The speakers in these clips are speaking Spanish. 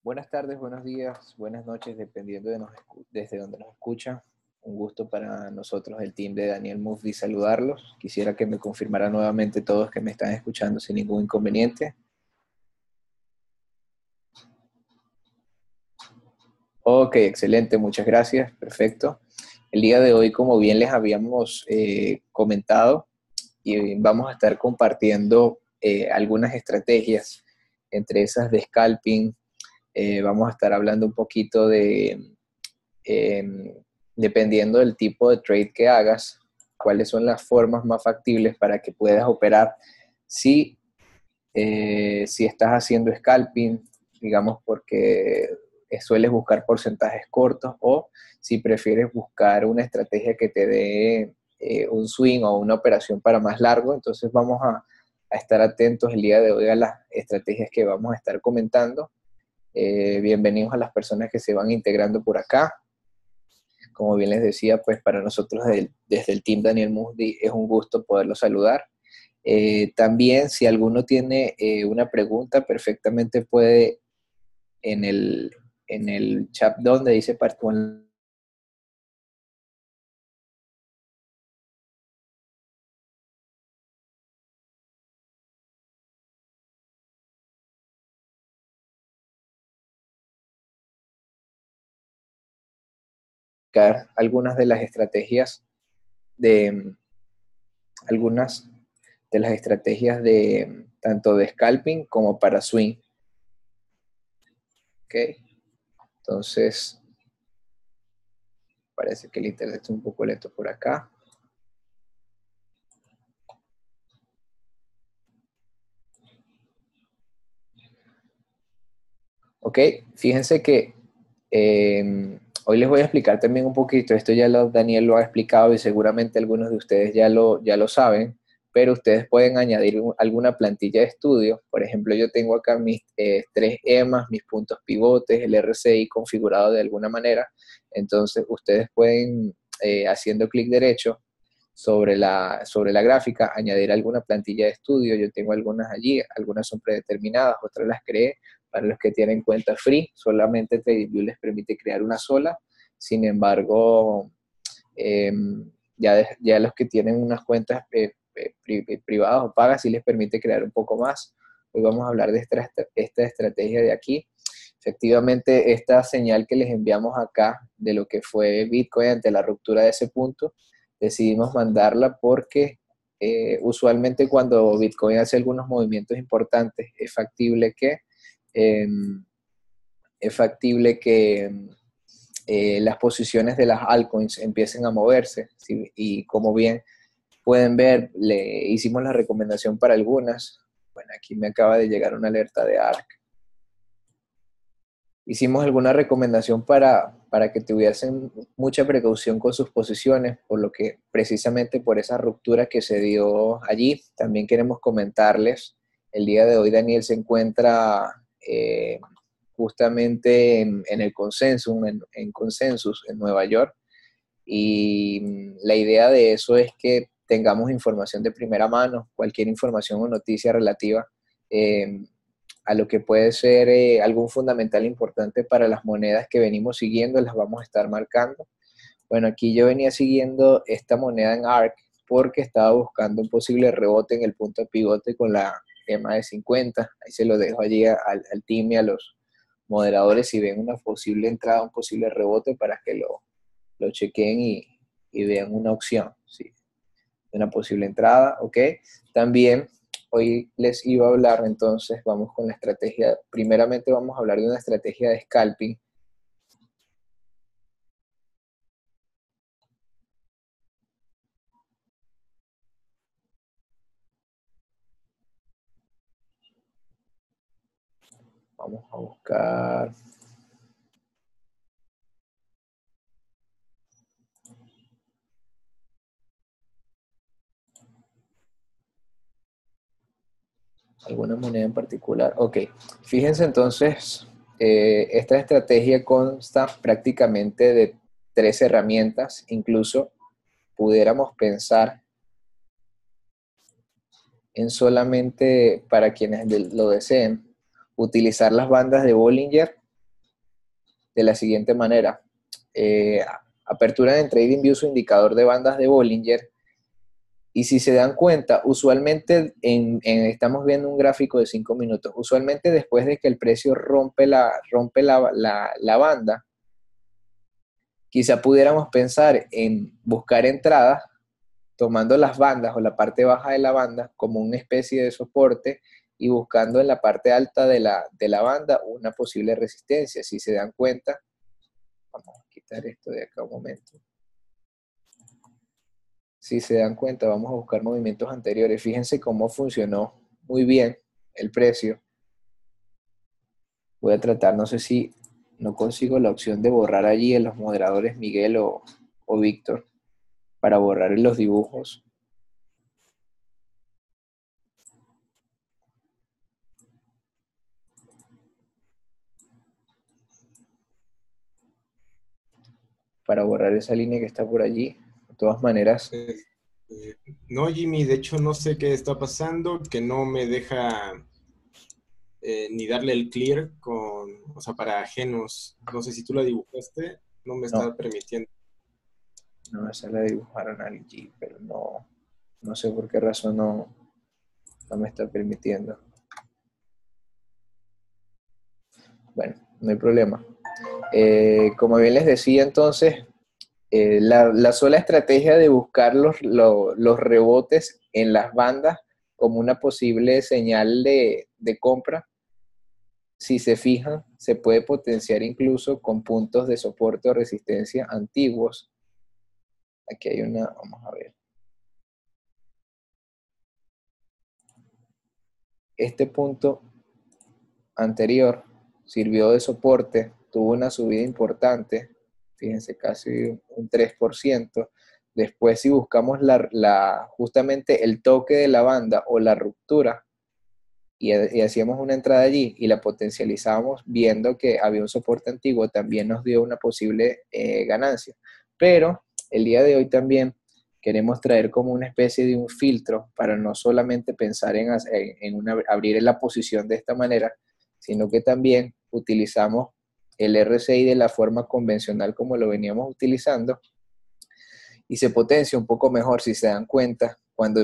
Buenas tardes, buenos días, buenas noches, dependiendo desde donde nos escuchan. Un gusto para nosotros, el team de Daniel Mufdi, saludarlos. Quisiera que me confirmaran nuevamente todos que me están escuchando sin ningún inconveniente. Ok, excelente, muchas gracias, perfecto. El día de hoy, como bien les habíamos comentado, y vamos a estar compartiendo algunas estrategias, entre esas de scalping. Vamos a estar hablando un poquito eh, dependiendo del tipo de trade que hagas, cuáles son las formas más factibles para que puedas operar si, si estás haciendo scalping, digamos porque sueles buscar porcentajes cortos, o si prefieres buscar una estrategia que te dé un swing o una operación para más largo. Entonces vamos a estar atentos el día de hoy a las estrategias que vamos a estar comentando. Bienvenidos a las personas que se van integrando por acá. Como bien les decía, pues para nosotros desde el Team Daniel Mufdi es un gusto poderlos saludar. También, si alguno tiene una pregunta, perfectamente puede en en el chat donde dice participación algunas de las estrategias de algunas de las estrategias de tanto de scalping como para swing. ¿Ok? Entonces, parece que el internet está un poco lento por acá. Ok, fíjense que hoy les voy a explicar también un poquito, esto Daniel lo ha explicado y seguramente algunos de ustedes ya lo saben, pero ustedes pueden añadir alguna plantilla de estudio. Por ejemplo, yo tengo acá mis tres EMAs, mis puntos pivotes, el RSI configurado de alguna manera. Entonces ustedes pueden, haciendo clic derecho sobre sobre la gráfica, añadir alguna plantilla de estudio. Yo tengo algunas allí, algunas son predeterminadas, otras las creé. Para los que tienen cuenta free, solamente TradingView les permite crear una sola. Sin embargo, eh, ya los que tienen unas cuentas privadas o pagas sí les permite crear un poco más. Hoy vamos a hablar de esta estrategia de aquí. Efectivamente, esta señal que les enviamos acá de lo que fue Bitcoin ante la ruptura de ese punto, decidimos mandarla porque usualmente cuando Bitcoin hace algunos movimientos importantes, eh, es factible que las posiciones de las altcoins empiecen a moverse, ¿sí? Y como bien pueden ver, le hicimos la recomendación para algunas. Bueno, aquí me acaba de llegar una alerta de ARK. Hicimos alguna recomendación para que tuviesen mucha precaución con sus posiciones, por lo que precisamente por esa ruptura que se dio allí. También queremos comentarles, el día de hoy Daniel se encuentra justamente en el Consensus, en Consensus en Nueva York, y la idea de eso es que tengamos información de primera mano, cualquier información o noticia relativa a lo que puede ser algún fundamental importante para las monedas que venimos siguiendo, las vamos a estar marcando. Bueno, aquí yo venía siguiendo esta moneda en ARK porque estaba buscando un posible rebote en el punto de pivote con la EMA de 50. Ahí se lo dejo allí al team y a los moderadores si ven una posible entrada, un posible rebote para que lo chequen y vean una opción, ¿sí? Una posible entrada, ¿ok? También hoy les iba a hablar, entonces vamos con la estrategia. Primeramente vamos a hablar de una estrategia de scalping. Vamos a buscar alguna moneda en particular. Ok, fíjense entonces, esta estrategia consta prácticamente de tres herramientas. Incluso pudiéramos pensar en solamente, para quienes lo deseen, utilizar las bandas de Bollinger de la siguiente manera. Apertura en Trading View su indicador de bandas de Bollinger. Y si se dan cuenta, usualmente estamos viendo un gráfico de 5 minutos. Usualmente después de que el precio rompe la banda, quizá pudiéramos pensar en buscar entradas tomando las bandas o la parte baja de la banda como una especie de soporte y buscando en la parte alta de la banda una posible resistencia. Si se dan cuenta, vamos a quitar esto de acá un momento. Si se dan cuenta, vamos a buscar movimientos anteriores. Fíjense cómo funcionó muy bien el precio. Voy a tratar, no sé si no consigo la opción de borrar allí en los moderadores Miguel o Víctor para borrar en los dibujos. Para borrar esa línea que está por allí. De todas maneras. No, Jimmy, de hecho no sé qué está pasando, que no me deja ni darle el clear o sea, para ajenos. No sé si tú la dibujaste, no me está permitiendo. No, esa la dibujaron allí, pero no sé por qué razón no me está permitiendo. Bueno, no hay problema. Como bien les decía entonces, la sola estrategia de buscar los rebotes en las bandas como una posible señal de compra, si se fijan, se puede potenciar incluso con puntos de soporte o resistencia antiguos. Aquí hay una, vamos a ver. Este punto anterior sirvió de soporte, tuvo una subida importante, fíjense, casi un 3%. Después, si buscamos justamente el toque de la banda o la ruptura, y hacíamos una entrada allí y la potencializábamos viendo que había un soporte antiguo, también nos dio una posible ganancia. Pero el día de hoy también queremos traer como una especie de un filtro para no solamente pensar en abrir la posición de esta manera, sino que también utilizamos el RSI de la forma convencional como lo veníamos utilizando y se potencia un poco mejor. Si se dan cuenta, cuando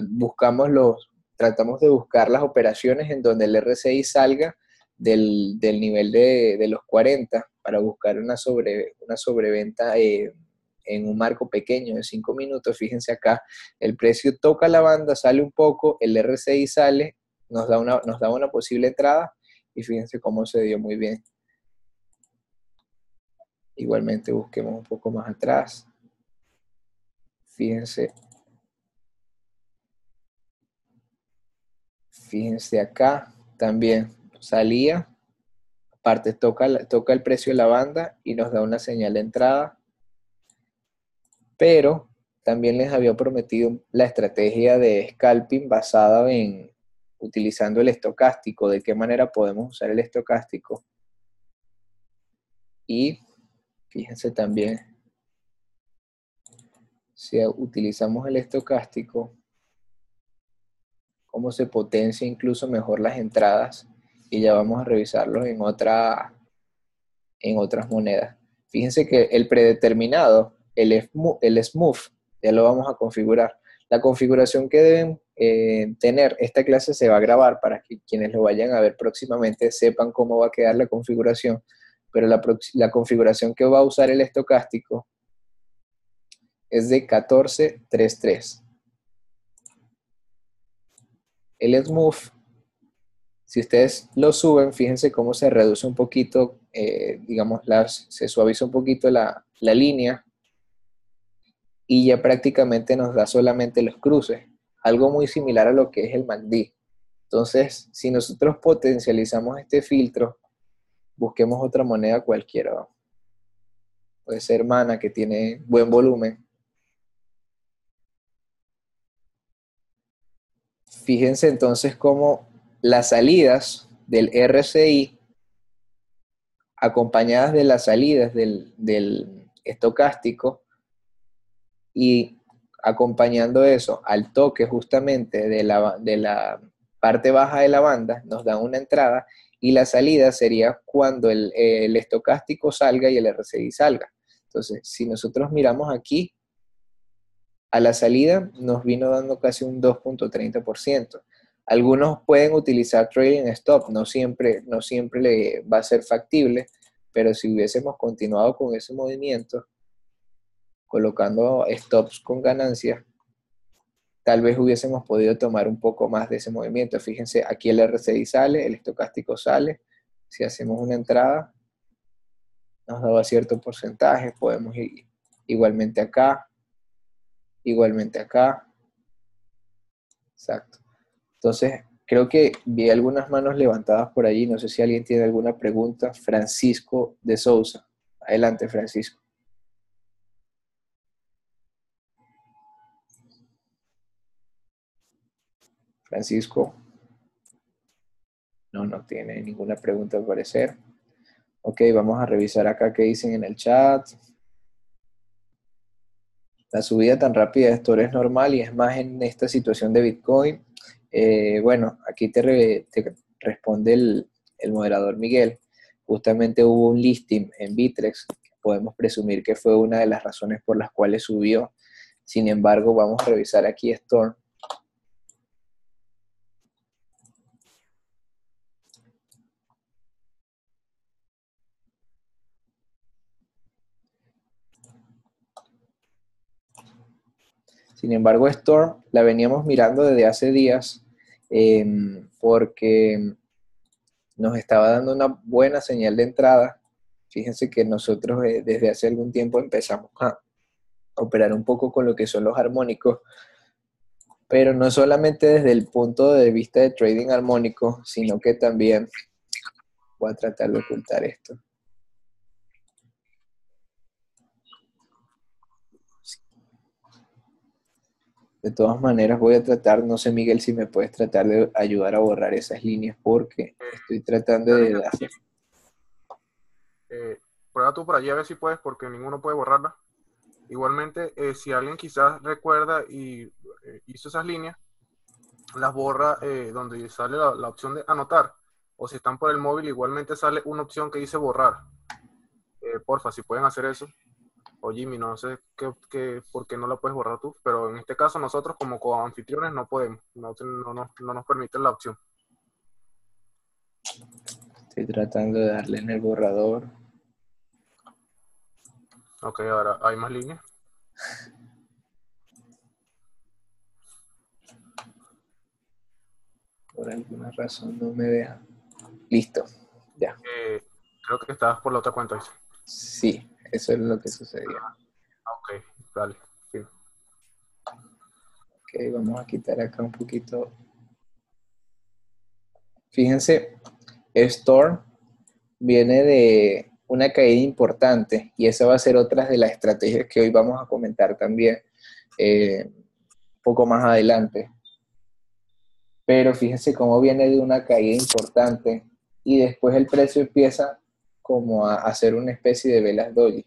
tratamos de buscar las operaciones en donde el RSI salga del nivel de los 40 para buscar una sobreventa en un marco pequeño de 5 minutos. Fíjense acá, el precio toca la banda, sale un poco, el RSI sale, nos da una posible entrada y fíjense cómo se dio muy bien. Igualmente busquemos un poco más atrás. Fíjense acá, también salía, aparte toca el precio de la banda y nos da una señal de entrada, pero también les había prometido la estrategia de scalping basada en utilizando el estocástico, de qué manera podemos usar el estocástico. Y fíjense también, si utilizamos el estocástico, cómo se potencia incluso mejor las entradas, y ya vamos a revisarlos en otras monedas. Fíjense que el predeterminado, el smooth, ya lo vamos a configurar. La configuración que deben tener, esta clase se va a grabar para que quienes lo vayan a ver próximamente sepan cómo va a quedar la configuración, pero la configuración que va a usar el estocástico es de 1433. El smooth, si ustedes lo suben, fíjense cómo se reduce un poquito, digamos, se suaviza un poquito la línea y ya prácticamente nos da solamente los cruces, algo muy similar a lo que es el MACD. Entonces, si nosotros potencializamos este filtro, busquemos otra moneda cualquiera. Puede ser Mana, que tiene buen volumen. Fíjense entonces cómo las salidas del RSI, acompañadas de las salidas del estocástico, y acompañando eso al toque justamente de la parte baja de la banda, nos da una entrada y la salida sería cuando el estocástico salga y el RSI salga. Entonces, si nosotros miramos aquí, a la salida nos vino dando casi un 2.30%. Algunos pueden utilizar trading stop, no siempre le va a ser factible, pero si hubiésemos continuado con ese movimiento, colocando stops con ganancias, tal vez hubiésemos podido tomar un poco más de ese movimiento. Fíjense, aquí el RSI sale, el estocástico sale. Si hacemos una entrada, nos daba cierto porcentaje. Podemos ir igualmente acá, igualmente acá. Exacto. Entonces, creo que vi algunas manos levantadas por allí. No sé si alguien tiene alguna pregunta. Francisco de Sousa. Adelante, Francisco. Francisco. No tiene ninguna pregunta al parecer. Ok, vamos a revisar acá qué dicen en el chat. La subida tan rápida de Store es normal y es más en esta situación de Bitcoin. Bueno, aquí te responde el moderador Miguel. Justamente hubo un listing en Bittrex. Podemos presumir que fue una de las razones por las cuales subió. Sin embargo, vamos a revisar aquí Store. Sin embargo, Store la veníamos mirando desde hace días porque nos estaba dando una buena señal de entrada. Fíjense que nosotros desde hace algún tiempo empezamos a operar un poco con lo que son los armónicos, pero no solamente desde el punto de vista de trading armónico, sino que también voy a tratar de ocultar esto. De todas maneras voy a tratar, no sé Miguel si me puedes tratar de ayudar a borrar esas líneas porque estoy tratando de hacer. Prueba tú por allí a ver si puedes, porque ninguno puede borrarla. Igualmente, si alguien quizás recuerda y hizo esas líneas, las borra donde sale la opción de anotar, o si están por el móvil, igualmente sale una opción que dice borrar. Porfa, si pueden hacer eso. O Jimmy, no sé por qué no la puedes borrar tú, pero en este caso nosotros como anfitriones no podemos, no nos permiten la opción. Estoy tratando de darle en el borrador. Ok, ahora hay más líneas. Por alguna razón no me deja. Listo, ya. Creo que estabas por la otra cuenta, dice. Sí, eso es lo que sucedió. Ok, dale. Sí. Ok, vamos a quitar acá un poquito. Fíjense, Storm viene de una caída importante y esa va a ser otra de las estrategias que hoy vamos a comentar también un poco más adelante. Pero fíjense cómo viene de una caída importante y después el precio empieza como a hacer una especie de velas doji.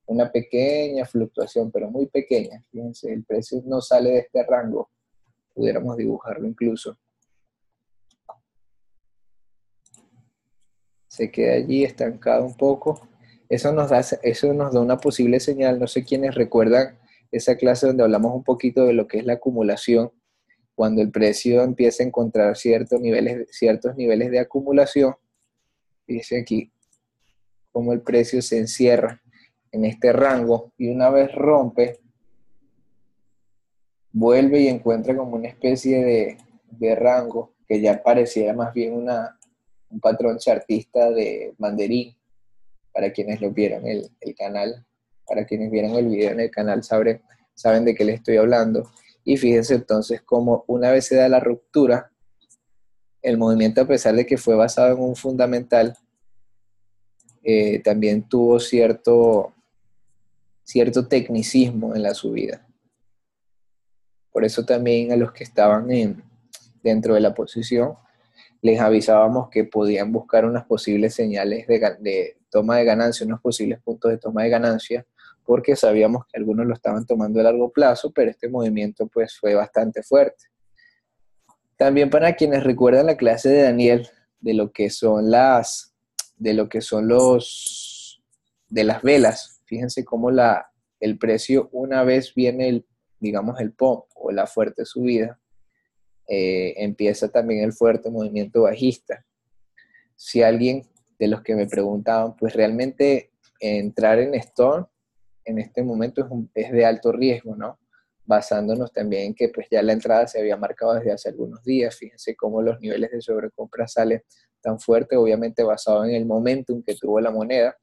Una pequeña fluctuación, pero muy pequeña. Fíjense, el precio no sale de este rango. Pudiéramos dibujarlo incluso. Se queda allí estancado un poco. Eso nos da una posible señal. No sé quiénes recuerdan esa clase donde hablamos un poquito de lo que es la acumulación. Cuando el precio empieza a encontrar ciertos niveles de acumulación, dice aquí cómo el precio se encierra en este rango y una vez rompe, vuelve y encuentra como una especie de rango que ya parecía más bien un patrón chartista de banderín. Para quienes lo vieron el canal, para quienes vieron el video en el canal saben de qué les estoy hablando. Y fíjense entonces cómo una vez se da la ruptura, el movimiento, a pesar de que fue basado en un fundamental, también tuvo cierto tecnicismo en la subida. Por eso también a los que estaban dentro de la posición, les avisábamos que podían buscar unas posibles señales de toma de ganancia, unos posibles puntos de toma de ganancia, porque sabíamos que algunos lo estaban tomando a largo plazo, pero este movimiento pues fue bastante fuerte. También para quienes recuerdan la clase de Daniel, de lo que son de las velas. Fíjense cómo el precio, una vez viene digamos, el pump o la fuerte subida, empieza también el fuerte movimiento bajista. Si alguien de los que me preguntaban, pues realmente entrar en Storm en este momento es de alto riesgo, ¿no? Basándonos también en que pues ya la entrada se había marcado desde hace algunos días. Fíjense cómo los niveles de sobrecompra salen tan fuertes, obviamente basado en el momentum que tuvo la moneda,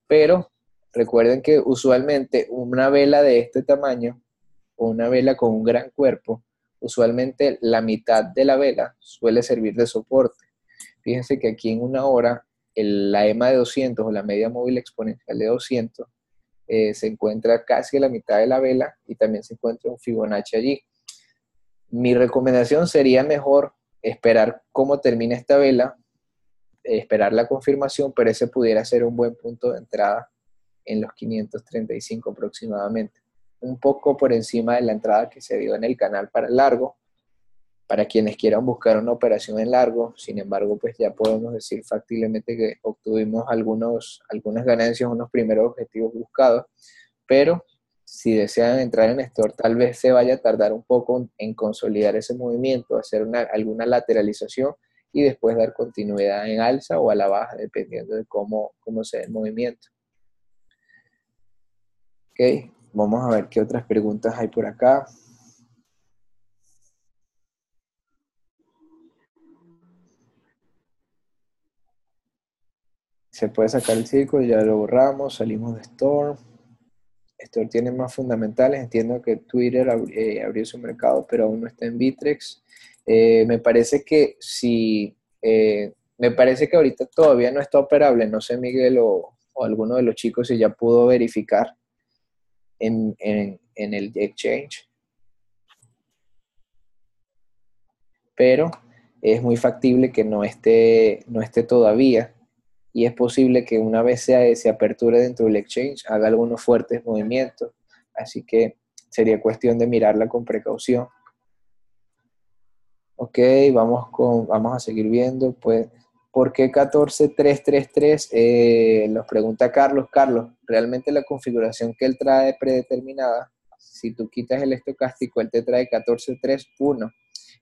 pero recuerden que usualmente una vela de este tamaño o una vela con un gran cuerpo, usualmente la mitad de la vela suele servir de soporte. Fíjense que aquí en una hora la EMA de 200 o la media móvil exponencial de 200 se encuentra casi a la mitad de la vela y también se encuentra un Fibonacci allí. Mi recomendación sería mejor esperar cómo termina esta vela, esperar la confirmación, pero ese pudiera ser un buen punto de entrada en los 535 aproximadamente. Un poco por encima de la entrada que se dio en el canal para el largo, para quienes quieran buscar una operación en largo. Sin embargo, pues ya podemos decir factiblemente que obtuvimos algunas ganancias, unos primeros objetivos buscados, pero si desean entrar en Store, tal vez se vaya a tardar un poco en consolidar ese movimiento, hacer alguna lateralización y después dar continuidad en alza o a la baja, dependiendo de cómo se dé el movimiento. Ok, vamos a ver qué otras preguntas hay por acá. Se puede sacar el círculo, ya lo borramos, salimos de Storm. Storm tiene más fundamentales, entiendo que Twitter abrió su mercado, pero aún no está en Bitrex. Me parece que me parece que ahorita todavía no está operable, no sé Miguel o alguno de los chicos si ya pudo verificar en el exchange. Pero es muy factible que no esté todavía. Y es posible que una vez se aperture dentro del exchange, haga algunos fuertes movimientos. Así que sería cuestión de mirarla con precaución. Ok, vamos a seguir viendo. Pues, ¿por qué 14333? Nos pregunta Carlos. Carlos, realmente la configuración que él trae predeterminada, si tú quitas el estocástico, él te trae 14331.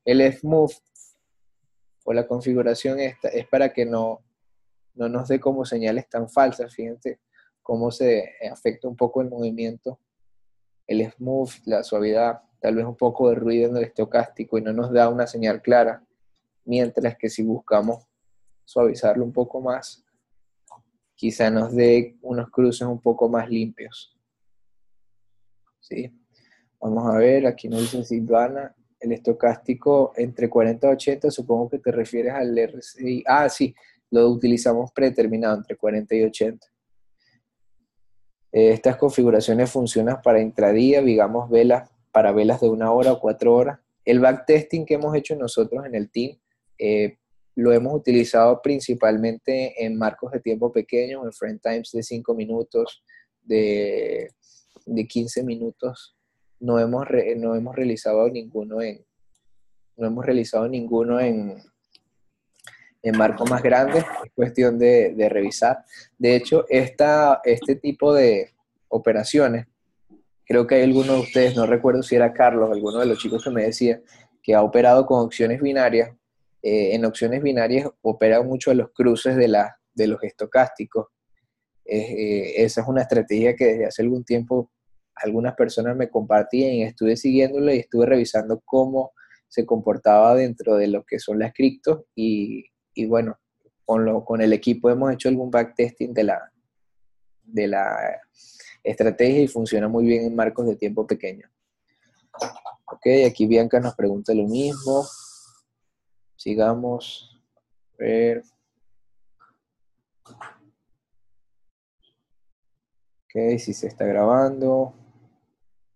El F-Move o la configuración esta es para que no nos dé como señales tan falsas. Fíjense cómo se afecta un poco el movimiento, el smooth, la suavidad, tal vez un poco de ruido en el estocástico y no nos da una señal clara, mientras que si buscamos suavizarlo un poco más, quizá nos dé unos cruces un poco más limpios. ¿Sí? Vamos a ver, aquí nos dice Silvana, el estocástico entre 40 y 80, supongo que te refieres al RSI. Ah, sí, lo utilizamos predeterminado entre 40 y 80. Estas configuraciones funcionan para intradía, digamos para velas de 1 hora o 4 horas. El backtesting que hemos hecho nosotros en el team, lo hemos utilizado principalmente en marcos de tiempo pequeños, en frame times de 5 minutos, de 15 minutos. No hemos realizado ninguno en marcos más grandes. Es cuestión de revisar. De hecho, este tipo de operaciones, creo que hay algunos de ustedes, no recuerdo si era Carlos, alguno de los chicos que me decía, que ha operado con opciones binarias. En opciones binarias opera mucho a los cruces de los estocásticos. Esa es una estrategia que desde hace algún tiempo algunas personas me compartían y estuve siguiéndola y estuve revisando cómo se comportaba dentro de lo que son las criptos y bueno, con el equipo hemos hecho algún backtesting de la estrategia y funciona muy bien en marcos de tiempo pequeño. Ok, aquí Bianca nos pregunta lo mismo. Sigamos. A ver. Ok, si se está grabando.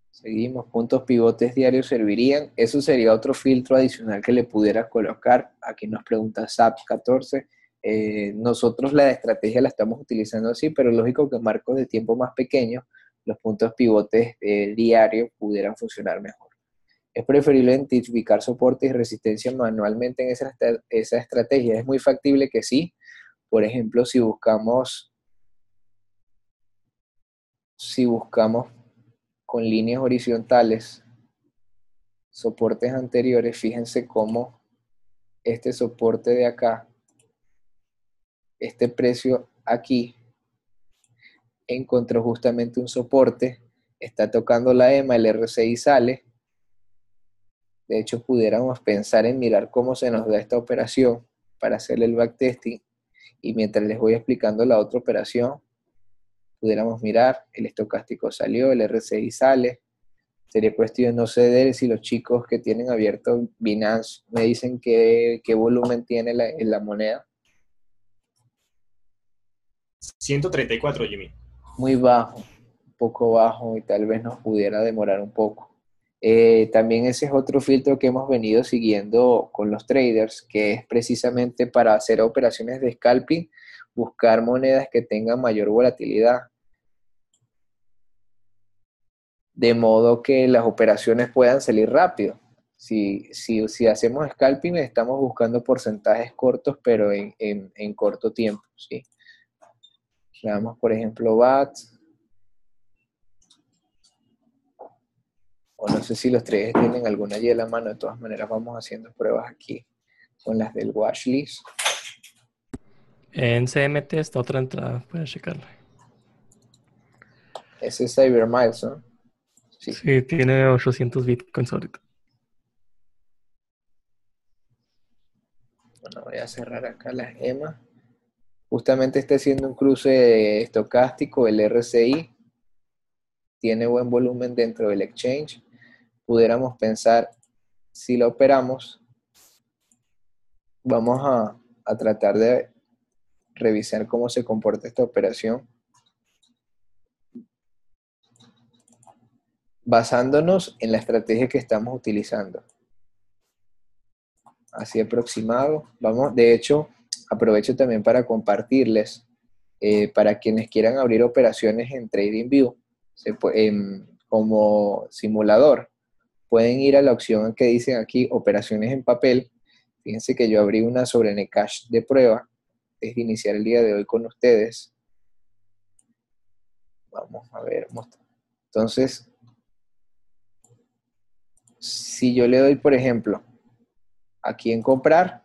Seguimos. Puntos pivotes diarios servirían. Eso sería otro filtro adicional que le pudieras colocar. Aquí nos pregunta SAP14. Nosotros la estrategia la estamos utilizando así, pero lógico que en marcos de tiempo más pequeños, los puntos pivotes diarios pudieran funcionar mejor. Es preferible identificar soportes y resistencia manualmente en esa estrategia. Es muy factible que sí. Por ejemplo, si buscamos con líneas horizontales soportes anteriores, fíjense cómo este soporte de acá, este precio aquí, encontró justamente un soporte, está tocando la EMA, el RSI sale. De hecho, pudiéramos pensar en mirar cómo se nos da esta operación para hacerle el backtesting, y mientras les voy explicando la otra operación, pudiéramos mirar, el estocástico salió, el RSI sale. Sería cuestión, no sé, de si los chicos que tienen abierto Binance me dicen qué volumen tiene la moneda. 134, Jimmy. Muy bajo, un poco bajo, y tal vez nos pudiera demorar un poco. También ese es otro filtro que hemos venido siguiendo con los traders, que es precisamente para hacer operaciones de scalping, buscar monedas que tengan mayor volatilidad, de modo que las operaciones puedan salir rápido. Si hacemos scalping, estamos buscando porcentajes cortos, pero en corto tiempo, ¿sí? Veamos, por ejemplo, BAT. O no sé si los traders tienen alguna allí a la mano. De todas maneras, vamos haciendo pruebas aquí con las del watchlist. En CMT está otra entrada, puedes checarla. Ese es CyberMiles, ¿no? Sí, tiene 800 bitcoins ahorita. Bueno, voy a cerrar acá las EMA. Justamente está haciendo un cruce estocástico, el RSI. Tiene buen volumen dentro del exchange. Pudiéramos pensar, si lo operamos, vamos a tratar de revisar cómo se comporta esta operación, basándonos en la estrategia que estamos utilizando. Así aproximado. Vamos, de hecho, aprovecho también para compartirles, para quienes quieran abrir operaciones en TradingView, como simulador, pueden ir a la opción que dicen aquí, operaciones en papel. Fíjense que yo abrí una sobre Necash de prueba, es iniciar el día de hoy con ustedes. Vamos a ver, entonces, si yo le doy, por ejemplo, aquí en comprar,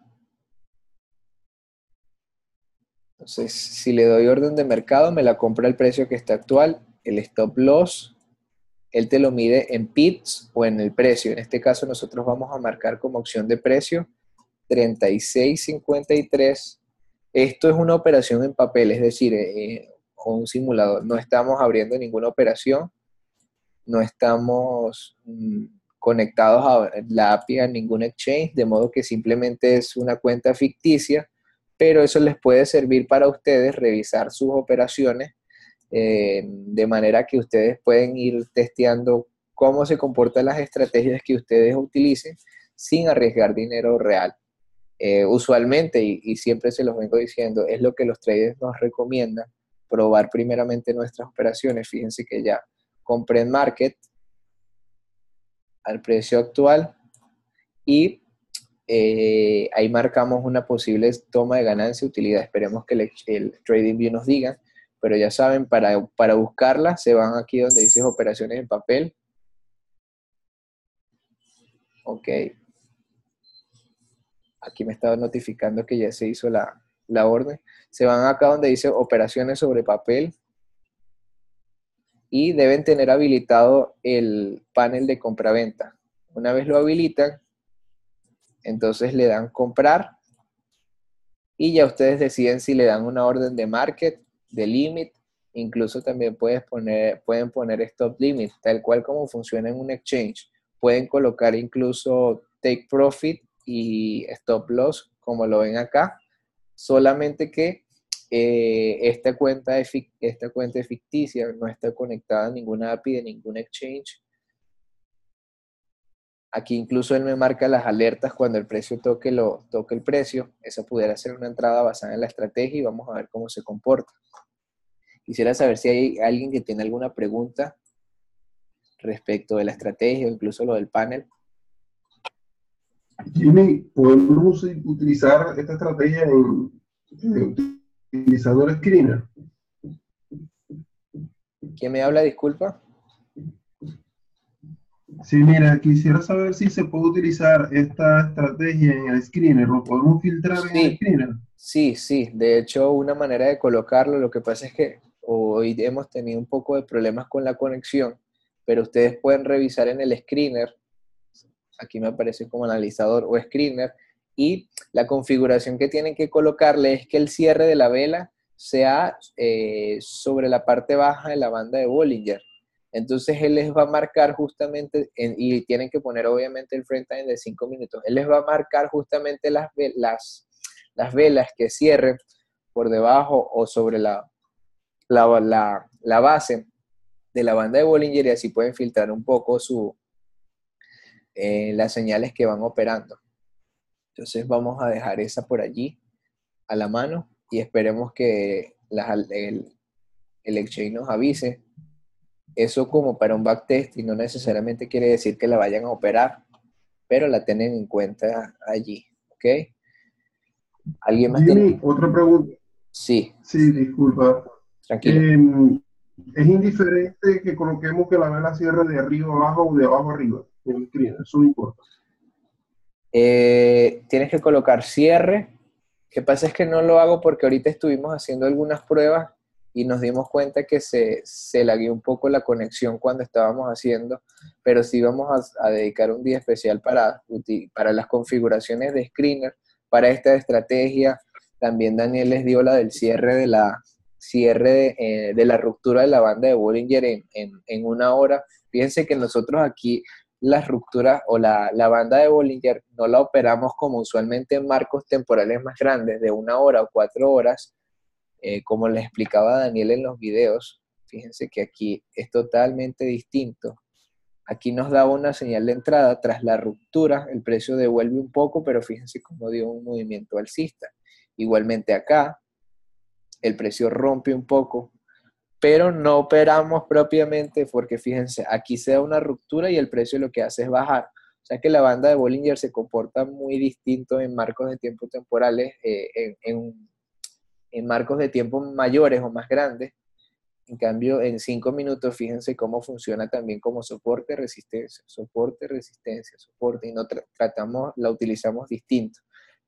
entonces si le doy orden de mercado, me la compra el precio que está actual, el stop loss, él te lo mide en pips o en el precio. En este caso nosotros vamos a marcar como opción de precio 36.53. Esto es una operación en papel, es decir, o un simulador. No estamos abriendo ninguna operación, no estamos conectados a la API a ningún exchange, de modo que simplemente es una cuenta ficticia, pero eso les puede servir para ustedes revisar sus operaciones, de manera que ustedes pueden ir testeando cómo se comportan las estrategias que ustedes utilicen sin arriesgar dinero real. Usualmente, y siempre se los vengo diciendo, es lo que los traders nos recomiendan, probar primeramente nuestras operaciones. Fíjense que ya compré en market al precio actual y ahí marcamos una posible toma de ganancia, utilidad. Esperemos que el TradingView nos diga, pero ya saben, para buscarla se van aquí donde dice operaciones en papel. Ok. Aquí me estaba notificando que ya se hizo la orden. Se van acá donde dice operaciones sobre papel y deben tener habilitado el panel de compra-venta. Una vez lo habilitan, entonces le dan comprar y ya ustedes deciden si le dan una orden de market, de limit, incluso también pueden poner stop limit, tal cual como funciona en un exchange. Pueden colocar incluso take profit y stop loss, como lo ven acá, solamente que esta cuenta es ficticia, no está conectada a ninguna API de ningún exchange. Aquí incluso él me marca las alertas cuando el precio toque el precio. Esa pudiera ser una entrada basada en la estrategia y vamos a ver cómo se comporta. Quisiera saber si hay alguien que tiene alguna pregunta respecto de la estrategia o incluso lo del panel. Jimmy, ¿podemos utilizar esta estrategia utilizando el screener? ¿Quién me habla? Disculpa. Sí, mira, quisiera saber si se puede utilizar esta estrategia en el screener. ¿Lo podemos filtrar en el Sí, screener? sí, sí. De hecho, una manera de colocarlo, lo que pasa es que hoy hemos tenido un poco de problemas con la conexión, pero ustedes pueden revisar en el screener, aquí me aparece como analizador o screener, y la configuración que tienen que colocarle es que el cierre de la vela sea sobre la parte baja de la banda de Bollinger. Entonces él les va a marcar justamente, y tienen que poner obviamente el frame time de 5 minutos, él les va a marcar justamente las velas que cierren por debajo o sobre la base de la banda de Bollinger, y así pueden filtrar un poco las señales que van operando. Entonces vamos a dejar esa por allí a la mano y esperemos que el Exchange nos avise. Eso como para un backtest y no necesariamente quiere decir que la vayan a operar, pero la tienen en cuenta allí, ¿ok? ¿Alguien más tiene? Jimmy, otra pregunta. Sí, Sí, disculpa. tranquilo. Eh, es indiferente que coloquemos que la vela cierre de arriba abajo o de abajo arriba en el screener, eso no importa. Tienes que colocar cierre. Lo que pasa es que no lo hago porque ahorita estuvimos haciendo algunas pruebas y nos dimos cuenta que se lagueó un poco la conexión cuando estábamos haciendo, pero sí vamos a dedicar un día especial para las configuraciones de screener, para esta estrategia. También Daniel les dio la del cierre de la ruptura de la banda de Bollinger en una hora. Fíjense que nosotros aquí las rupturas o la banda de Bollinger no la operamos como usualmente en marcos temporales más grandes, de 1 hora o 4 horas, como les explicaba Daniel en los videos. Fíjense que aquí es totalmente distinto. Aquí nos daba una señal de entrada, tras la ruptura el precio devuelve un poco, pero fíjense cómo dio un movimiento alcista. Igualmente acá, el precio rompe un poco, pero no operamos propiamente porque fíjense, aquí se da una ruptura y el precio lo que hace es bajar. O sea que la banda de Bollinger se comporta muy distinto en marcos de tiempo temporales, en marcos de tiempo mayores o más grandes. En cambio, en 5 minutos, fíjense cómo funciona también como soporte, resistencia, soporte, y no la utilizamos distinto.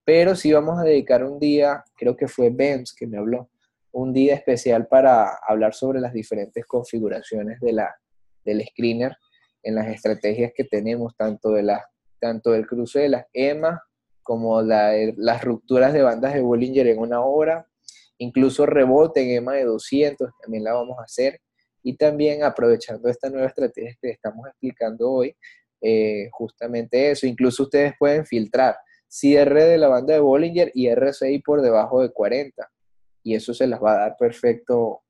Pero sí vamos a dedicar un día, creo que fue Benz que me habló, un día especial para hablar sobre las diferentes configuraciones del screener en las estrategias que tenemos, tanto del cruce de las EMA como las rupturas de bandas de Bollinger en 1 hora, incluso rebote en EMA de 200, también la vamos a hacer, y también aprovechando esta nueva estrategia que estamos explicando hoy, justamente eso, incluso ustedes pueden filtrar cierre de la banda de Bollinger y RSI por debajo de 40, y eso se las va a dar perfecto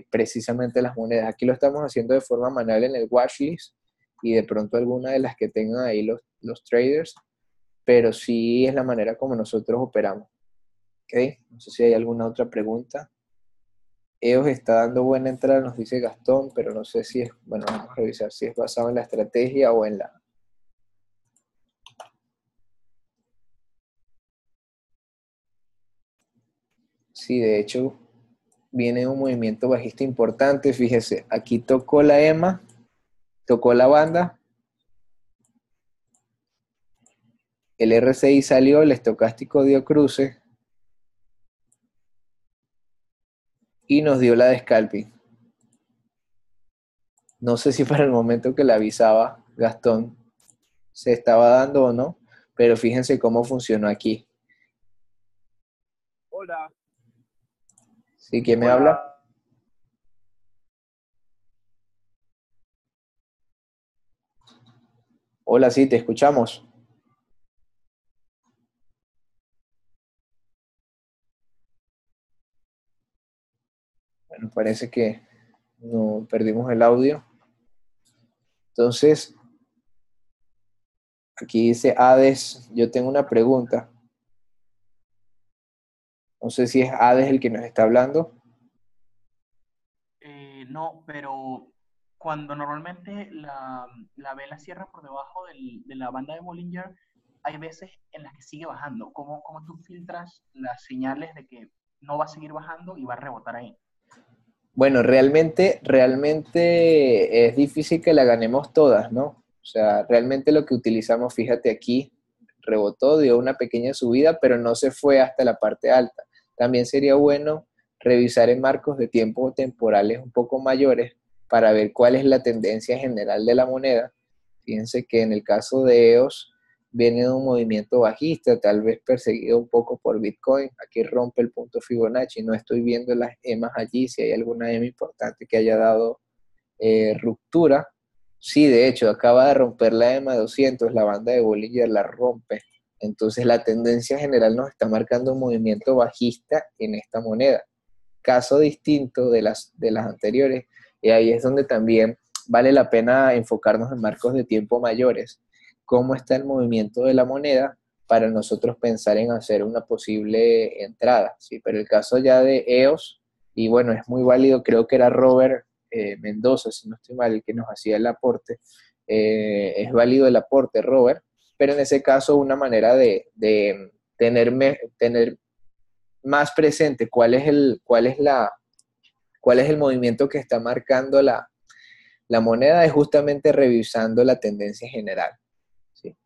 precisamente las monedas. Aquí lo estamos haciendo de forma manual en el watchlist y de pronto alguna de las que tengan ahí los traders, pero sí es la manera como nosotros operamos. ¿Ok? No sé si hay alguna otra pregunta. EOS está dando buena entrada, nos dice Gastón, pero no sé si es, bueno, vamos a revisar si es basado en la estrategia o en la... Sí, de hecho, viene un movimiento bajista importante, fíjese, aquí tocó la EMA, tocó la banda, el RSI salió, el estocástico dio cruce y nos dio la de scalping. No sé si para el momento que le avisaba Gastón se estaba dando o no, pero fíjense cómo funcionó aquí. Hola. ¿Sí? ¿Quién me Hola. habla? Hola, sí, te escuchamos. Bueno, parece que no perdimos el audio. Entonces, aquí dice Hades, yo tengo una pregunta. No sé si es Hades el que nos está hablando. No, pero cuando normalmente la vela cierra por debajo de la banda de Bollinger, hay veces en las que sigue bajando. ¿Cómo tú filtras las señales de que no va a seguir bajando y va a rebotar ahí? Bueno, realmente es difícil que la ganemos todas, ¿no? O sea, realmente lo que utilizamos, fíjate aquí, rebotó, dio una pequeña subida, pero no se fue hasta la parte alta. También sería bueno revisar en marcos de tiempo temporales un poco mayores para ver cuál es la tendencia general de la moneda. Fíjense que en el caso de EOS viene de un movimiento bajista, tal vez perseguido un poco por Bitcoin. Aquí rompe el punto Fibonacci. No estoy viendo las EMAs allí, si hay alguna EMA importante que haya dado ruptura. Sí, de hecho, acaba de romper la EMA 200, la banda de Bollinger la rompe. Entonces la tendencia general nos está marcando un movimiento bajista en esta moneda. Caso distinto de las anteriores, y ahí es donde también vale la pena enfocarnos en marcos de tiempo mayores. ¿Cómo está el movimiento de la moneda para nosotros pensar en hacer una posible entrada? ¿Sí? Pero el caso ya de EOS, y bueno, es muy válido, creo que era Robert Mendoza, si no estoy mal, el que nos hacía el aporte. Es válido el aporte, Robert, pero en ese caso una manera de tener más presente cuál es el movimiento que está marcando la moneda es justamente revisando la tendencia general. ¿Sí?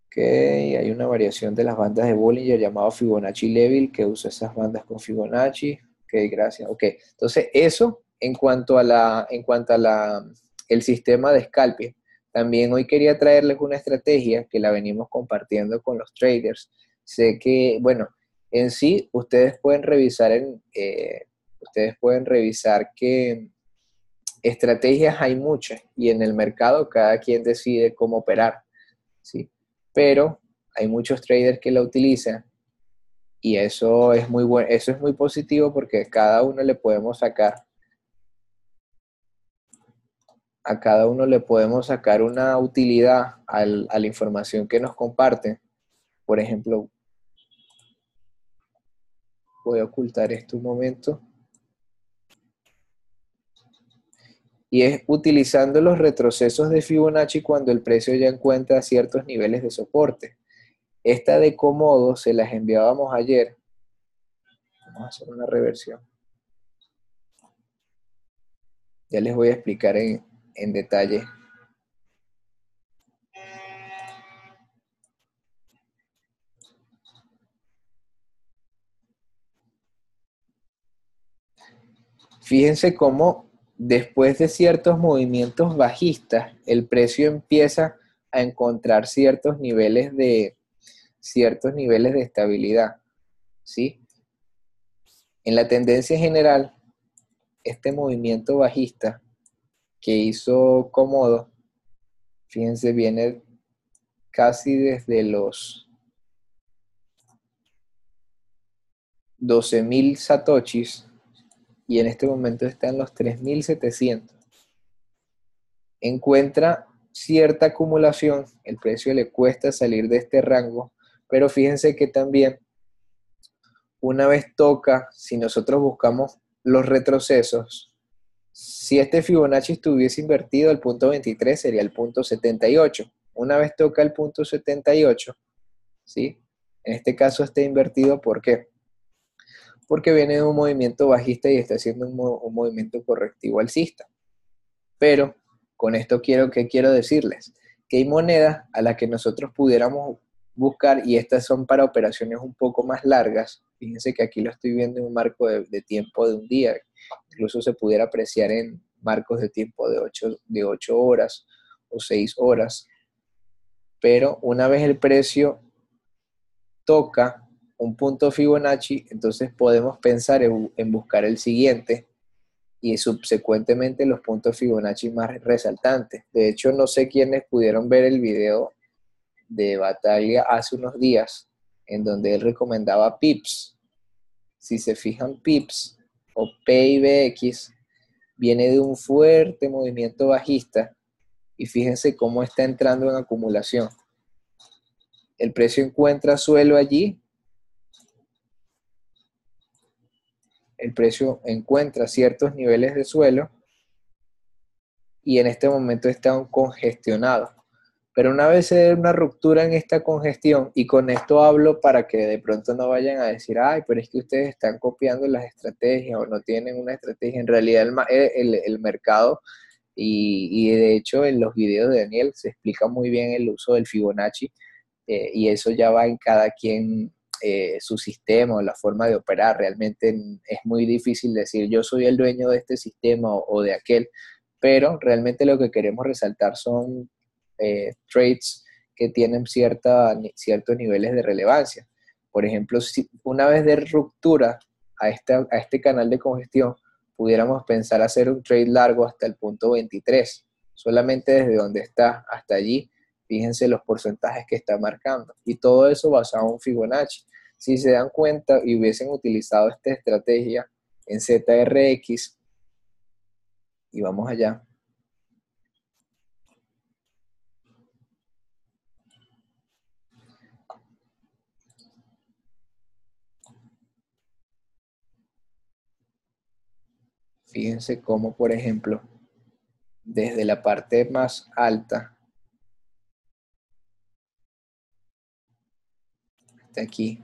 Ok, hay una variación de las bandas de Bollinger llamado Fibonacci Level que usa esas bandas con Fibonacci. Ok, gracias. Ok, entonces eso en cuanto a el sistema de scalping. También hoy quería traerles una estrategia que la venimos compartiendo con los traders. Sé que, bueno, en sí ustedes pueden revisar que estrategias hay muchas y en el mercado cada quien decide cómo operar, ¿sí? Pero hay muchos traders que la utilizan y eso es muy bueno, eso es muy positivo porque a cada uno le podemos sacar una utilidad a la información que nos comparten. Por ejemplo, voy a ocultar esto un momento. Y es utilizando los retrocesos de Fibonacci cuando el precio ya encuentra ciertos niveles de soporte. Esta de Komodo se las enviábamos ayer. Vamos a hacer una reversión. Ya les voy a explicar en detalle. Fíjense cómo después de ciertos movimientos bajistas, el precio empieza a encontrar ciertos niveles de estabilidad, ¿sí? En la tendencia general, este movimiento bajista que hizo Komodo, fíjense, viene casi desde los 12.000 satoshis y en este momento está en los 3.700. Encuentra cierta acumulación, el precio le cuesta salir de este rango, pero fíjense que también una vez toca, si nosotros buscamos los retrocesos, si este Fibonacci estuviese invertido, el punto 23 sería el punto 78. Una vez toca el punto 78, ¿sí? En este caso está invertido, ¿por qué? Porque viene de un movimiento bajista y está haciendo un movimiento correctivo alcista. Pero con esto ¿qué quiero decirles? Que hay monedas a las que nosotros pudiéramos buscar y estas son para operaciones un poco más largas. Fíjense que aquí lo estoy viendo en un marco de tiempo de un día. Incluso se pudiera apreciar en marcos de tiempo de 8 horas o 6 horas. Pero una vez el precio toca un punto Fibonacci, entonces podemos pensar en buscar el siguiente y subsecuentemente los puntos Fibonacci más resaltantes. De hecho, no sé quiénes pudieron ver el video de Batalla hace unos días, en donde él recomendaba Pips. Si se fijan, Pips o PIBX viene de un fuerte movimiento bajista y fíjense cómo está entrando en acumulación. El precio encuentra suelo allí, el precio encuentra ciertos niveles de suelo y en este momento están congestionados. Pero una vez se dé una ruptura en esta congestión, y con esto hablo para que de pronto no vayan a decir, ay, pero es que ustedes están copiando las estrategias o no tienen una estrategia. En realidad el mercado, y de hecho en los videos de Daniel se explica muy bien el uso del Fibonacci, y eso ya va en cada quien, su sistema o la forma de operar. Realmente es muy difícil decir yo soy el dueño de este sistema o de aquel, pero realmente lo que queremos resaltar son trades que tienen ciertos niveles de relevancia. Por ejemplo, si una vez de ruptura a este canal de congestión, pudiéramos pensar hacer un trade largo hasta el punto 23, solamente desde donde está hasta allí. Fíjense los porcentajes que está marcando, y todo eso basado en Fibonacci. Si se dan cuenta y hubiesen utilizado esta estrategia en ZRX, y vamos allá, fíjense cómo, por ejemplo, desde la parte más alta hasta aquí,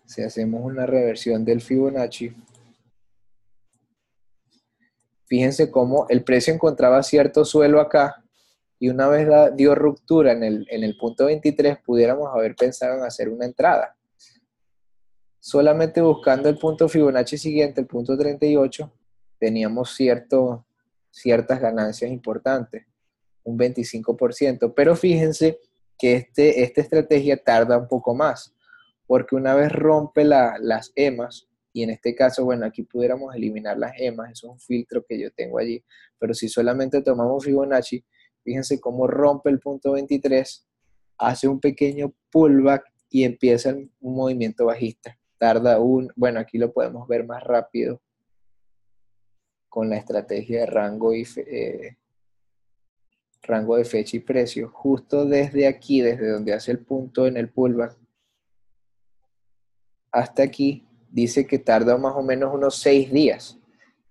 si hacemos una reversión del Fibonacci, fíjense cómo el precio encontraba cierto suelo acá, y una vez dio ruptura en el punto 23, pudiéramos haber pensado en hacer una entrada. Solamente buscando el punto Fibonacci siguiente, el punto 38, teníamos ciertas ganancias importantes, un 25%, pero fíjense que esta estrategia tarda un poco más, porque una vez rompe las EMAs, y en este caso, bueno, aquí pudiéramos eliminar las EMAs, eso es un filtro que yo tengo allí, pero si solamente tomamos Fibonacci, fíjense cómo rompe el punto 23, hace un pequeño pullback y empieza un movimiento bajista. Bueno, aquí lo podemos ver más rápido con la estrategia de rango de fecha y precio. Justo desde aquí, desde donde hace el punto en el pullback, hasta aquí, dice que tarda más o menos unos 6 días.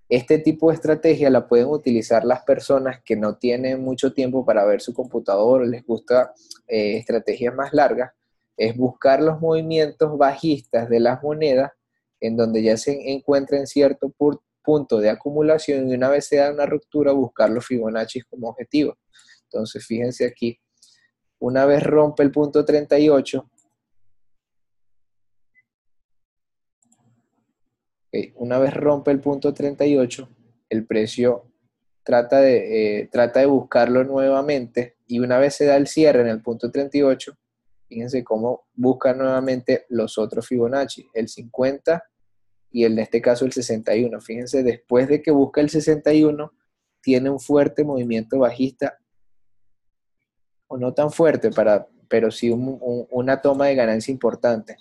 Este tipo de estrategia la pueden utilizar las personas que no tienen mucho tiempo para ver su computador o les gusta estrategias más largas. Es buscar los movimientos bajistas de las monedas en donde ya se encuentra en cierto punto de acumulación, y una vez se da una ruptura, buscar los Fibonacci como objetivo. Entonces, fíjense aquí, una vez rompe el punto 38, una vez rompe el punto 38, el precio trata de buscarlo nuevamente, y una vez se da el cierre en el punto 38, fíjense cómo busca nuevamente los otros Fibonacci, el 50 y en este caso el 61. Fíjense, después de que busca el 61, tiene un fuerte movimiento bajista, o no tan fuerte, pero sí una toma de ganancia importante.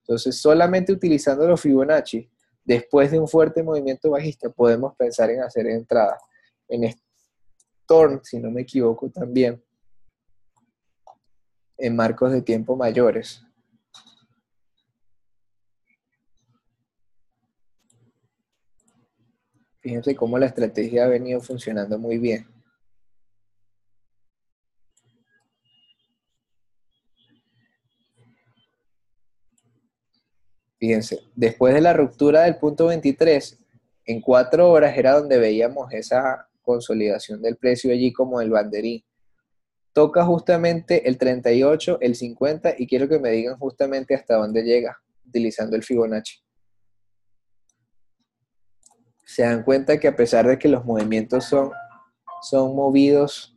Entonces, solamente utilizando los Fibonacci, después de un fuerte movimiento bajista, podemos pensar en hacer entradas. En Storm, si no me equivoco, también, en marcos de tiempo mayores. Fíjense cómo la estrategia ha venido funcionando muy bien. Fíjense, después de la ruptura del punto 23, en 4 horas era donde veíamos esa consolidación del precio allí como el banderín. Toca justamente el 38, el 50, y quiero que me digan justamente hasta dónde llega, utilizando el Fibonacci. Se dan cuenta que a pesar de que los movimientos son movidos